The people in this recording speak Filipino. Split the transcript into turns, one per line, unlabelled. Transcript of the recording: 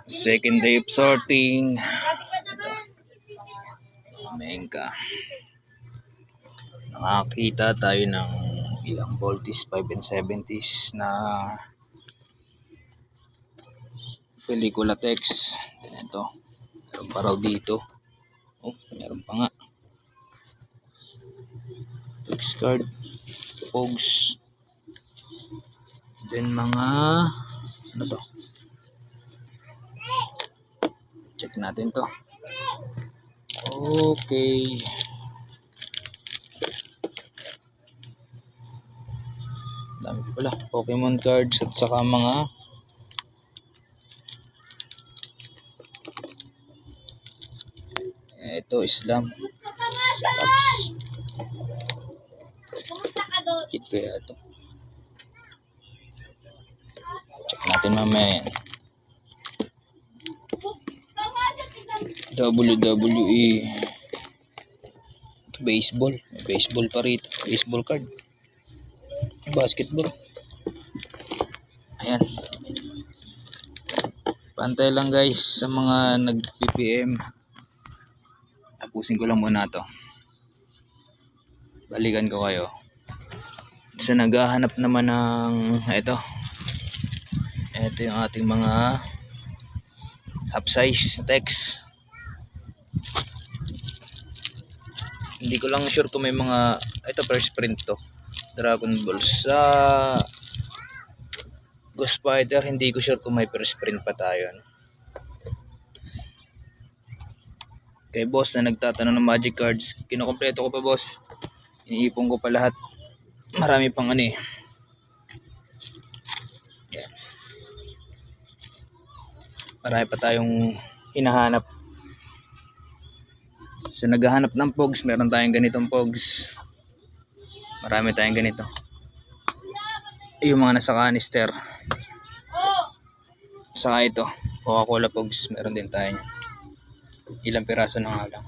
Second day of sorting. Ito. Mengka. Nakakita tayo ng ilang volties, 5 and 70s na pelikula text. Ito. Meron pa raw dito. Oh, meron pa nga. Text card. Pogs. Then mga ano to? Check natin to. Okay. Dami pala. Pokemon cards at saka mga ito Islam. Slaps. Kit kaya ito. Check natin mamaya yan. WWE baseball. May baseball pa rito. Baseball card. Basketball. Ayan. Pantay lang guys sa mga nag-PPM. Tapusin ko lang muna to. Balikan ko kayo. Sa naghahanap naman ng ito yung ating mga half size text. Hindi ko lang sure kung may mga ito first print to Dragon Ball. Sa Ghost Fighter hindi ko sure kung may first print pa tayo. Kay boss na nagtatanong ng magic cards, kinukumpleto ko pa boss. Iniipon ko pa lahat. Marami pang ano eh. Yan. Marami pa tayong hinahanap. So naghahanap ng pogs, meron tayong ganitong pogs. Marami tayong ganito. Yung mga nasa canister. Saka ito, Coca-Cola pogs, meron din tayo. Ilang piraso na nga lang.